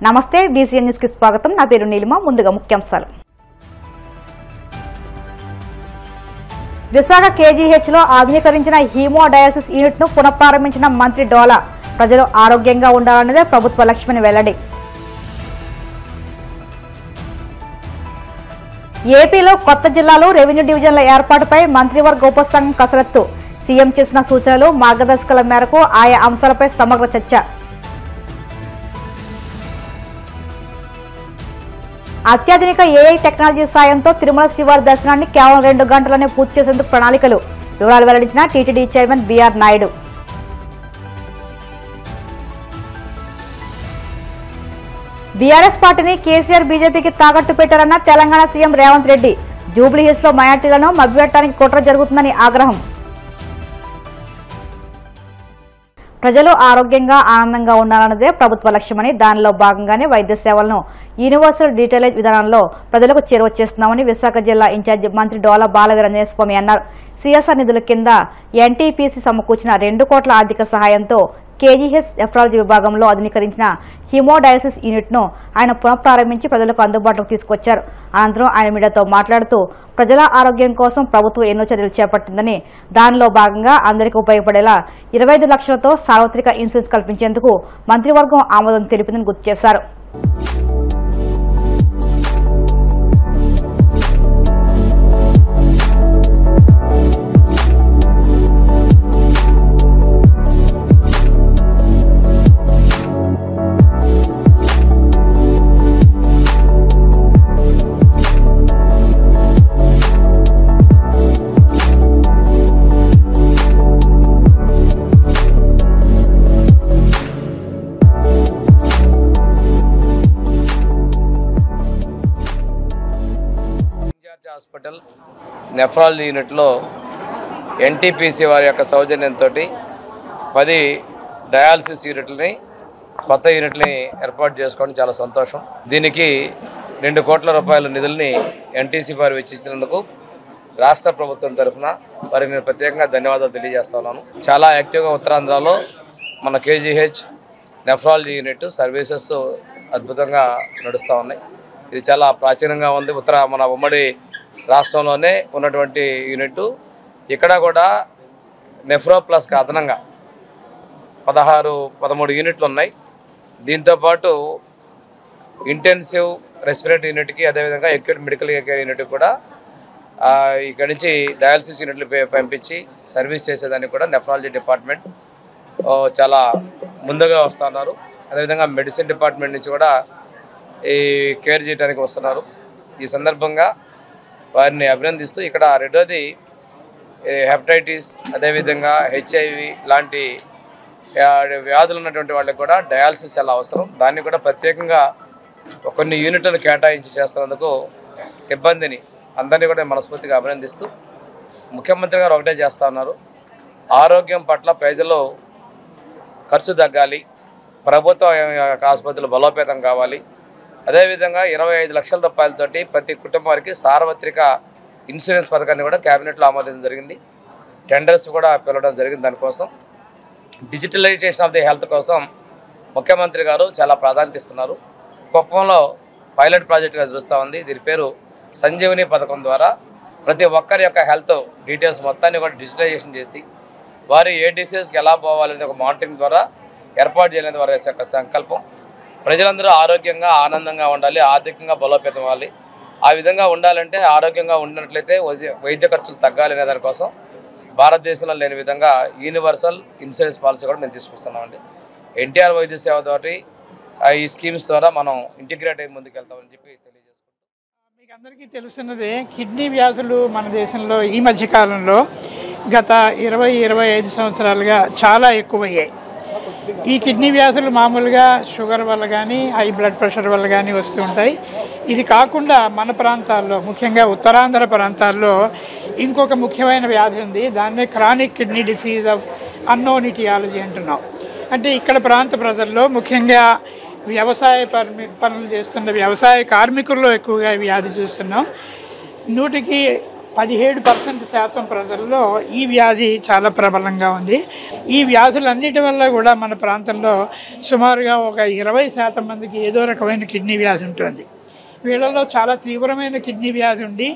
నమస్తే BCN news కి స్వాగతం. నా పేరు నీలిమ. ముందుగా ముఖ్యాంశాలు. విశాఖ KGH లో ఆధునీకరించిన హీమోడయాలసిస్ యూనిట్ ను పునఃప్రారంభించిన మంత్రి డోలా. ప్రజలు ఆరోగ్యంగా ఉండాలన్నదే ప్రభుత్వ లక్ష్యమని వెల్లడి. ఏపీలో కొత్త జిల్లాలో రెవెన్యూ డివిజన్ల ఏర్పాటుపై మంత్రివర్గ ఉపసంఘం కసరత్తు. సీఎం చేసిన సూచనలు మార్గదర్శకాల మేరకు ఆయా అంశాలపై సమగ్ర చర్చ. అత్యాధునిక AI టెక్నాలజీ సాయంతో తిరుమల శ్రీవారి దర్శనాన్ని కేవలం 2 గంటల్లోనే పూర్తి చేసేందుకు ప్రణాళికలు. వివరాలు వెల్లడించిన TTD chairman BR Naidu. BRS పార్టీని కేసీఆర్ బీజేపీకి తాకట్టు పెట్టారన్న తెలంగాణ సీఎం రేవంత్ రెడ్డి. జూబ్లీహిల్స్ లో మైనార్టీలను మభ్యపెట్టడానికి కుట్ర జరుగుతుందని ఆగ్రహం. ప్రజలు ఆరోగ్యంగా ఆనందంగా ఉండాలన్నదే ప్రభుత్వ లక్ష్యమని, దానిలో భాగంగానే వైద్య సేవలను యూనివర్సల్ డీటెయిలేజ్ విధానంలో ప్రజలకు చేరువ చేస్తున్నామని విశాఖ జిల్లా ఇన్ఛార్జి మంత్రి డోలా బాలవీరాంజనేయ స్వామి అన్నారు. CSR నిధుల కింద NTPC సమకూర్చిన 2 కోట్ల ఆర్థిక సహాయంతో KGH నెఫ్రాలజీ విభాగంలో ఆధునీకరించిన హీమోడయాలసిస్ యూనిట్ ను ఆయన పునఃప్రారంభించి ప్రజలకు అందుబాటులోకి తీసుకొచ్చారు. అనంతరం ఆయన మీడియాతో మాట్లాడుతూ ప్రజల ఆరోగ్యం కోసం ప్రభుత్వం ఎన్నో చర్యలు చేపట్టిందని, దానిలో భాగంగా అందరికీ ఉపయోగపడేలా 25 లక్షలతో సార్వత్రిక ఇన్సూరెన్స్ కల్పించేందుకు మంత్రివర్గం ఆమోదం తెలిపిందని గుర్తు చేశారు. హాస్పిటల్ నెఫ్రాలజీ యూనిట్లో NTPC వారి యొక్క సౌజన్యంతో 10 డయాలసిస్ యూనిట్లని, కొత్త యూనిట్ని ఏర్పాటు చేసుకోవడం చాలా సంతోషం. దీనికి 2 కోట్ల రూపాయల నిధుల్ని NTPC వారు వెచ్చించినందుకు రాష్ట్ర ప్రభుత్వం తరఫున వారికి నేను ప్రత్యేకంగా ధన్యవాదాలు తెలియజేస్తా ఉన్నాను. చాలా యాక్టివ్గా ఉత్తరాంధ్రలో మన KGH నెఫ్రాలజీ యూనిట్ సర్వీసెస్ అద్భుతంగా నడుస్తూ ఉన్నాయి. ఇది చాలా ప్రాచీనంగా ఉంది. మన ఉమ్మడి రాష్ట్రంలోనే ఉన్నటువంటి యూనిట్. ఇక్కడ కూడా నెఫ్రో ప్లస్కి అదనంగా 13 యూనిట్లు ఉన్నాయి. దీంతోపాటు ఇంటెన్సివ్ రెస్పిరేటరీ యూనిట్కి, అదేవిధంగా అక్యూట్ మెడికల్ కేర్ యూనిట్కి కూడా ఇక్కడి నుంచి డయాలసిస్ యూనిట్లు పంపించి సర్వీస్ చేసేదానికి కూడా నెఫ్రాలజీ డిపార్ట్మెంట్ చాలా ముందుగా వస్తున్నారు. అదేవిధంగా మెడిసిన్ డిపార్ట్మెంట్ నుంచి కూడా ఈ కేర్ చేయడానికి వస్తున్నారు. ఈ సందర్భంగా వారిని అభినందిస్తూ, ఇక్కడ రెండోది హెపటైటిస్, అదేవిధంగా HIV లాంటి వ్యాధులు ఉన్నటువంటి వాళ్ళకి కూడా డయాలసిస్ చాలా అవసరం. దాన్ని కూడా ప్రత్యేకంగా కొన్ని యూనిట్లను కేటాయించి చేస్తున్నందుకు సిబ్బందిని అందరినీ కూడా మనస్ఫూర్తిగా అభినందిస్తూ, ముఖ్యమంత్రి గారు ఒకటే చేస్తూ ఉన్నారు, ఆరోగ్యం పట్ల ప్రజలు ఖర్చు తగ్గాలి, ప్రభుత్వ ఆసుపత్రులు బలోపేతం కావాలి, అదేవిధంగా 25 లక్షల రూపాయలతోటి ప్రతి కుటుంబానికి సార్వత్రిక ఇన్సూరెన్స్ పథకాన్ని కూడా క్యాబినెట్లో ఆమోదించడం జరిగింది. టెండర్స్ కూడా పిలవడం జరిగింది. దానికోసం డిజిటలైజేషన్ ఆఫ్ ది హెల్త్ కోసం ముఖ్యమంత్రి గారు చాలా ప్రాధాన్యత ఇస్తున్నారు. కుప్పంలో పైలట్ ప్రాజెక్టుగా చూస్తూ ఉంది. దీని పేరు సంజీవని పథకం ద్వారా ప్రతి ఒక్కరి యొక్క హెల్త్ డీటెయిల్స్ మొత్తాన్ని కూడా డిజిటలైజేషన్ చేసి వారు ఏ డిసీజ్కి ఎలా పోవాలనే ఒక మానిటరింగ్ ద్వారా ఏర్పాటు చేయాలనేది వారి యొక్క సంకల్పం. ప్రజలందరూ ఆరోగ్యంగా ఆనందంగా ఉండాలి, ఆర్థికంగా బలోపేతం అవ్వాలి. ఆ విధంగా ఉండాలంటే, ఆరోగ్యంగా ఉన్నట్లయితే వైద్య ఖర్చులు తగ్గాలి అనే దానికోసం భారతదేశంలో లేని విధంగా యూనివర్సల్ ఇన్సూరెన్స్ పాలసీ కూడా మేము తీసుకొస్తున్నామండి. NTR వైద్య సేవ తోటి ఈ స్కీమ్స్ ద్వారా మనం ఇంటిగ్రేట్ అయ్యి ముందుకు వెళ్తామని చెప్పి తెలియజేసుకుంటాం. మీకు అందరికీ తెలుస్తున్నదే, కిడ్నీ వ్యాధులు మన దేశంలో ఈ మధ్యకాలంలో గత 20-25 సంవత్సరాలుగా చాలా ఎక్కువయ్యాయి. ఈ కిడ్నీ వ్యాధులు మామూలుగా షుగర్ వల్ల కానీ, హై బ్లడ్ ప్రెషర్ వల్ల కానీ వస్తూ ఉంటాయి. ఇది కాకుండా మన ప్రాంతాల్లో, ముఖ్యంగా ఉత్తరాంధ్ర ప్రాంతాల్లో ఇంకొక ముఖ్యమైన వ్యాధి ఉంది. దాన్నే chronic kidney disease of unknown etiology అంటున్నాం. అంటే ఇక్కడ ప్రాంత ప్రజల్లో, ముఖ్యంగా వ్యవసాయ పనులు చేస్తున్న వ్యవసాయ కార్మికుల్లో ఎక్కువగా వ్యాధి చూస్తున్నాం. 100కి 17% ప్రజల్లో ఈ వ్యాధి చాలా ప్రబలంగా ఉంది. ఈ వ్యాధులన్నిటి వల్ల కూడా మన ప్రాంతంలో సుమారుగా ఒక 20% మందికి ఏదో రకమైన కిడ్నీ వ్యాధి ఉంటుంది. వీళ్ళలో చాలా తీవ్రమైన కిడ్నీ వ్యాధి ఉండి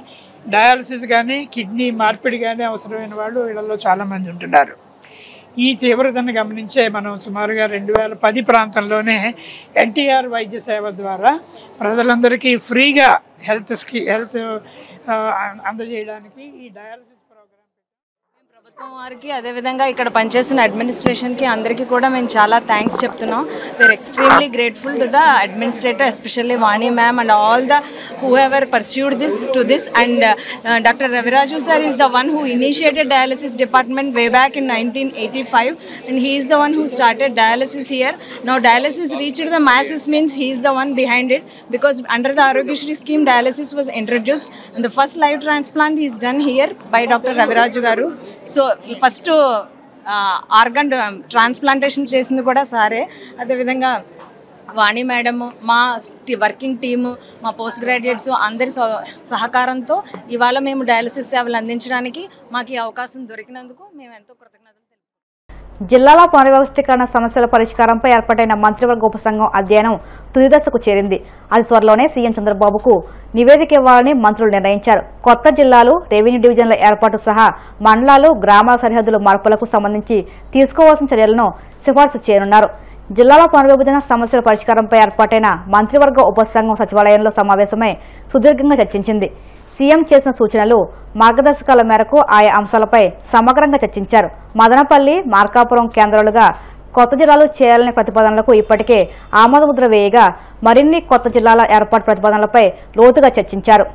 డయాలసిస్ కానీ కిడ్నీ మార్పిడి కానీ అవసరమైన వాళ్ళు వీళ్ళలో చాలామంది ఉంటున్నారు. ఈ తీవ్రతను గమనించే మనం సుమారుగా 2010 ప్రాంతంలోనే ఎన్టీఆర్ వైద్య సేవ ద్వారా ప్రజలందరికీ ఫ్రీగా హెల్త్ అందజేయడానికి ఈ డయాలసిస్ ప్రోగ్రామ్ ప్రభుత్వం వారికి అదేవిధంగా ఇక్కడ పనిచేసిన అడ్మినిస్ట్రేషన్కి అందరికీ కూడా మేము చాలా థ్యాంక్స్ చెప్తున్నాం. We are extremely grateful to the administrator, especially Vani ma'am and all the whoever pursued this and Dr. Raviraju sir is the one who initiated dialysis department way back in 1985 and he is the one who started dialysis here. Now dialysis reached the masses means he is the one behind it, because under the Arogyashri scheme dialysis was introduced and the first live transplant is done here by Dr. Raviraju garu. So first organ transplantation చేసింది కూడా సారే. అదేవిధంగా వాణి madam, మా working team, మా post graduates అందరి సహకారంతో ఇవాళ మేము డయాలసిస్ సేవలు అందించడానికి మాకు ఈ అవకాశం దొరికినందుకు మేము ఎంతో కృతజ్ఞతలు. జిల్లాల పునర్వ్యవస్థీకరణ సమస్యల పరిష్కారంపై ఏర్పాటైన మంత్రివర్గ ఉపసంఘం అధ్యయనం తుది దశకు చేరింది. అది త్వరలోనే సీఎం చంద్రబాబుకు నివేదిక ఇవ్వాలని మంత్రులు నిర్ణయించారు. కొత్త జిల్లాలు, రెవెన్యూ డివిజన్ల ఏర్పాటు సహా మండలాలు, గ్రామాల సరిహద్దుల మార్పులకు సంబంధించి తీసుకోవాల్సిన చర్యలను సిఫార్సు చేయనున్నారు. జిల్లాల పునర్విభజన సమస్యల పరిష్కారంపై ఏర్పాటైన మంత్రివర్గ ఉపసంఘం సచివాలయంలో సమావేశమై సుదీర్ఘంగా చర్చించింది. సీఎం చేసిన సూచనలు, మార్గదర్శకాల మేరకు ఆయా అంశాలపై సమగ్రంగా చర్చించారు. మదనపల్లి, మార్కాపురం కేంద్రాలుగా కొత్త జిల్లాలు చేయాలనే ప్రతిపాదనలకు ఇప్పటికే ఆమోదముద్ర వేయగా మరిన్ని కొత్త జిల్లాల ఏర్పాటు ప్రతిపాదనలపై లోతుగా చర్చించారు.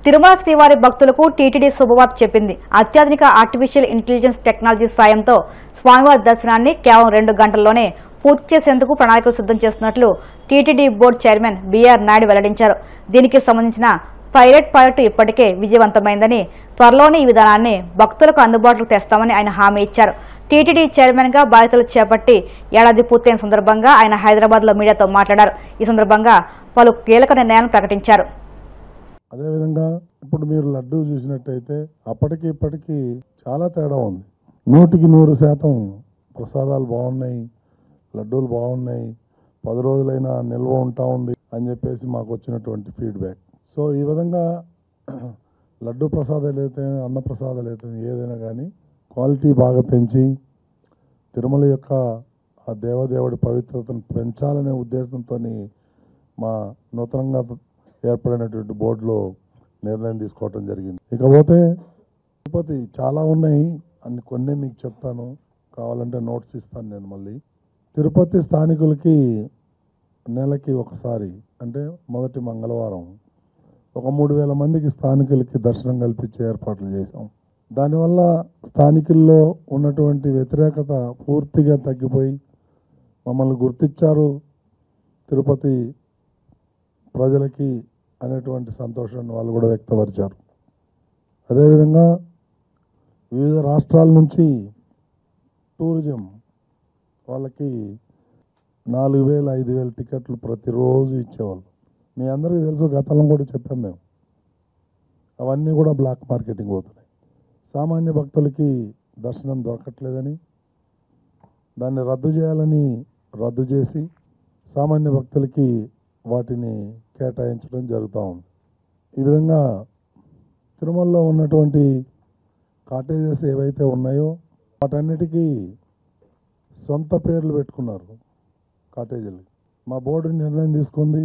తిరుమల శ్రీవారి భక్తులకు టీటీడీ శుభవార్త చెప్పింది. అత్యాధునిక ఆర్టిఫిషియల్ ఇంటెలిజెన్స్ టెక్నాలజీ సాయంతో స్వామివారి దర్శనాన్ని కేవలం 2 గంటల్లోనే పూర్తి చేసేందుకు ప్రణాళికలు సిద్ధం చేస్తున్నట్లు TTD board chairman B R Naidu వెల్లడించారు. దీనికి సంబంధించిన పైలట్ ప్రాజెక్టు ఇప్పటికే విజయవంతమైందని, త్వరలోనే ఈ విధానాన్ని భక్తులకు అందుబాటులోకి తెస్తామని ఆయన హామీ ఇచ్చారు. టీటీడీ చైర్మన్ గా బాధ్యతలు చేపట్టి ఏడాది పూర్తయిన సందర్భంగా ఆయన హైదరాబాద్ లో మీడియాతో మాట్లాడారు. ఈ సందర్భంగా పలు కీలక నిర్ణయాలను ప్రకటించారు. అదేవిధంగా ఇప్పుడు మీరు లడ్డూ చూసినట్టయితే అప్పటికి ఇప్పటికీ చాలా తేడా ఉంది. 100% ప్రసాదాలు బాగున్నాయి, లడ్డూలు బాగున్నాయి, 10 రోజులైనా నిల్వ ఉంటా ఉంది అని చెప్పేసి మాకు వచ్చినటువంటి ఫీడ్బ్యాక్. సో ఈ విధంగా లడ్డూ ప్రసాదాలు అయితే, అన్న ప్రసాదాలు అయితే ఏదైనా కానీ క్వాలిటీ బాగా పెంచి తిరుమల యొక్క ఆ దేవదేవుడి పవిత్రతను పెంచాలనే ఉద్దేశంతో మా నూతనంగా ఏర్పడినటువంటి బోర్డులో నిర్ణయం తీసుకోవటం జరిగింది. ఇకపోతే తిరుపతి చాలా ఉన్నాయి, కొన్ని మీకు చెప్తాను, కావాలంటే నోట్స్ ఇస్తాను నేను మళ్ళీ. తిరుపతి స్థానికులకి నెలకి ఒకసారి, అంటే మొదటి మంగళవారం ఒక 3000 మందికి స్థానికులకి దర్శనం కల్పించే ఏర్పాట్లు చేశాం. దానివల్ల స్థానికుల్లో ఉన్నటువంటి వ్యతిరేకత పూర్తిగా తగ్గిపోయి మమ్మల్ని గుర్తించారు తిరుపతి ప్రజలకి అనేటువంటి సంతోషాన్ని వాళ్ళు కూడా వ్యక్తపరిచారు. అదేవిధంగా వివిధ రాష్ట్రాల నుంచి టూరిజం వాళ్ళకి 4000, 5000 టికెట్లు ప్రతిరోజు ఇచ్చేవాళ్ళు. మీ అందరికీ తెలుసు, గతంలో కూడా చెప్పాం మేము. అవన్నీ కూడా బ్లాక్ మార్కెటింగ్ పోతున్నాయి. సామాన్య భక్తులకి దర్శనం దొరకట్లేదని దాన్ని రద్దు చేయాలని రద్దు చేసి సామాన్య భక్తులకి వాటిని కేటాయించడం జరుగుతూ ఉంది. ఈ విధంగా తిరుమలలో ఉన్నటువంటి కాటేజెస్ ఏవైతే ఉన్నాయో వాటన్నిటికీ సొంత పేర్లు పెట్టుకున్నారు కాటేజీలు. మా బోర్డు నిర్ణయం తీసుకుంది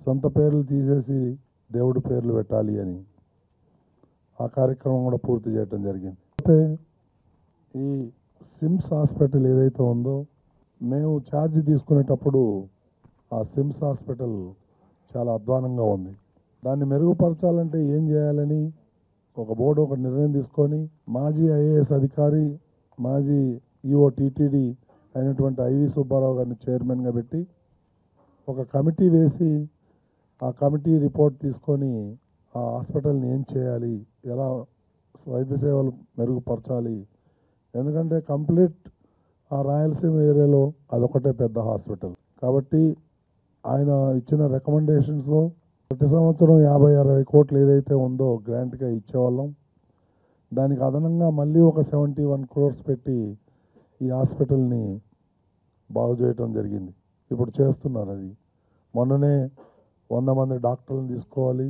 సొంత పేర్లు తీసేసి దేవుడి పేర్లు పెట్టాలి అని. ఆ కార్యక్రమం కూడా పూర్తి చేయడం జరిగింది. అయితే ఈ సిమ్స్ హాస్పిటల్ ఏదైతే ఉందో, మేము ఛార్జ్ తీసుకునేటప్పుడు ఆ సిమ్స్ హాస్పిటల్ చాలా అధ్వానంగా ఉంది. దాన్ని మెరుగుపరచాలంటే ఏం చేయాలని ఒక బోర్డు ఒక నిర్ణయం తీసుకొని మాజీ ఐఏఎస్ అధికారి, మాజీ ఈఓ టీటీడీ అయినటువంటి ఐవి సుబ్బారావు గారిని చైర్మన్గా పెట్టి ఒక కమిటీ వేసి ఆ కమిటీ రిపోర్ట్ తీసుకొని ఆ హాస్పిటల్ని ఏం చేయాలి, ఎలా వైద్య సేవలు మెరుగుపరచాలి. ఎందుకంటే కంప్లీట్ ఆ రాయలసీమ ఏరియాలో అదొకటే పెద్ద హాస్పిటల్ కాబట్టి ఆయన ఇచ్చిన రికమెండేషన్స్ ప్రతి సంవత్సరం 50-60 కోట్లు ఏదైతే ఉందో గ్రాంట్గా ఇచ్చేవాళ్ళం. దానికి అదనంగా మళ్ళీ ఒక 71 crores పెట్టి ఈ హాస్పిటల్ని బాగు చేయటం జరిగింది. ఇప్పుడు చేస్తున్నారు. అది మొన్ననే 100 మంది డాక్టర్లను తీసుకోవాలి,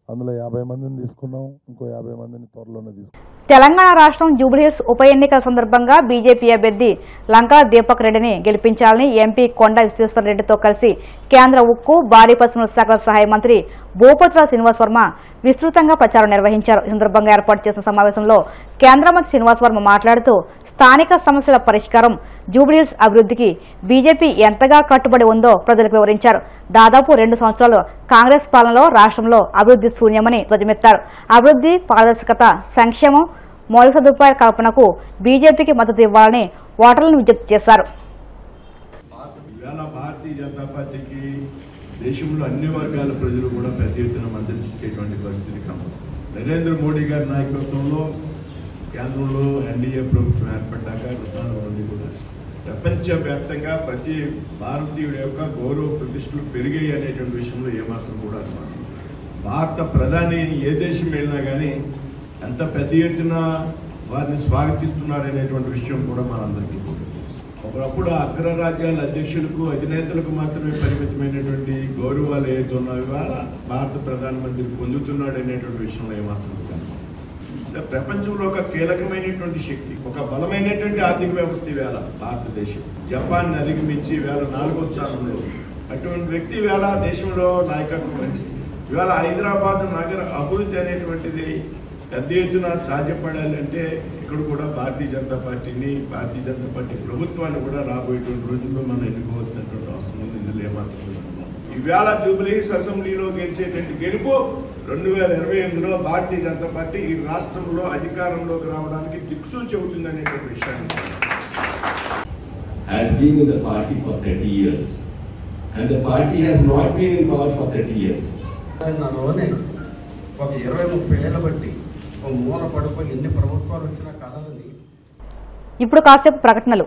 అందులో 50 మందిని తీసుకున్నాం, ఇంకో 50 మందిని త్వరలోనే తీసుకున్నాం. తెలంగాణ రాష్ట్రం జూబ్లీహిల్స్ ఉప ఎన్నికల సందర్భంగా బీజేపీ అభ్యర్థి లంకా దీపక్ రెడ్డిని గెలిపించాలని ఎంపీ కొండ విశ్వేశ్వరరెడ్డితో కలిసి కేంద్ర ఉక్కు భారీ పరిశ్రమల శాఖల సహాయ మంత్రి భూపతిరావు శ్రీనివాస్ వర్మ విస్తృతంగా ప్రచారం నిర్వహించారు. ఈ సందర్భంగా ఏర్పాటు చేసిన సమావేశంలో కేంద్ర మంత్రి శ్రీనివాస్ వర్మ మాట్లాడుతూ స్థానిక సమస్యల పరిష్కారం, జూబ్లీహిల్స్ అభివృద్ధికి బీజేపీ ఎంతగా కట్టుబడి ఉందో ప్రజలకు వివరించారు. దాదాపు 2 సంవత్సరాలు కాంగ్రెస్ పాలనలో రాష్ట్రంలో అభివృద్ధి శూన్యమని ధ్వజమెత్తారు. అభివృద్ధి, పారదర్శకత, సంక్షేమం, మౌలిక సదుపాయాల కల్పనకు బీజేపీకి మద్దతు ఇవ్వాలని ఓటర్లను విజ్ఞప్తి చేశారు. భారతీయ జనతా పార్టీకి దేశంలో అన్ని వర్గాల ప్రజలు కూడా పెద్ద ఎత్తున మద్దతు ఇచ్చేటువంటి పరిస్థితి కనబడుతుంది. నరేంద్ర మోడీ గారి నాయకత్వంలో కేంద్రంలో ఎన్డీఏ ప్రభుత్వం ఏర్పడ్డాక ప్రధాని మోడీ కూడా ప్రపంచవ్యాప్తంగా ప్రతి భారతీయుడి యొక్క గౌరవ ప్రతిష్టలు పెరిగాయి అనేటువంటి విషయంలో ఏమాత్రం కూడా అనుమానం. భారత ప్రధాని ఏ దేశం వెళ్ళినా కానీ ఎంత పెద్ద ఎత్తున వారిని స్వాగతిస్తున్నారనేటువంటి విషయం కూడా మనందరికీ ఒకప్పుడు అగ్రరాజ్యాల అధ్యక్షులకు అధినేతలకు మాత్రమే పరిమితమైనటువంటి గౌరవాలు ఏదైతే ఉన్నాయో ఇవాళ భారత ప్రధానమంత్రి పొందుతున్నాడు అనేటువంటి విషయంలో ఏమాత్రం కాదు. ప్రపంచంలో ఒక కీలకమైనటువంటి శక్తి, ఒక బలమైనటువంటి ఆర్థిక వ్యవస్థ ఇవాళ భారతదేశం. జపాన్ అధిగమించి ఇవాళ 4వ స్థానంలో అటువంటి వ్యక్తి ఇవాళ దేశంలో నాయకత్వం వహించింది. ఇవాళ హైదరాబాద్ నగర అభివృద్ధి అనేటువంటిది పెద్ద ఎత్తున సాధ్యపడాలి అంటే ఇక్కడ కూడా భారతీయ జనతా పార్టీ ప్రభుత్వాన్ని కూడా రాబోయేటువంటి రోజుల్లో మనం ఎన్నుకోవాల్సినటువంటి అవసరం ఉంది. ఇందులో ఏమాత్రం ఇవాళ జూబ్లీహిల్స్ అసెంబ్లీలో గెలిచేటువంటి గెలుపు 2028లో భారతీయ జనతా పార్టీ ఈ రాష్ట్రంలో అధికారంలోకి రావడానికి దిక్సూచి అవుతుంది అనేటువంటి విషయాన్ని has been in the party for 30 years and the party has not been in power for 30 years. ఒక 20-30 ఏళ్ల బట్టి మూల పడిపోయి ఎన్ని ప్రభుత్వాలు వచ్చినా కదలని. ఇప్పుడు కాసేపు ప్రకటనలు.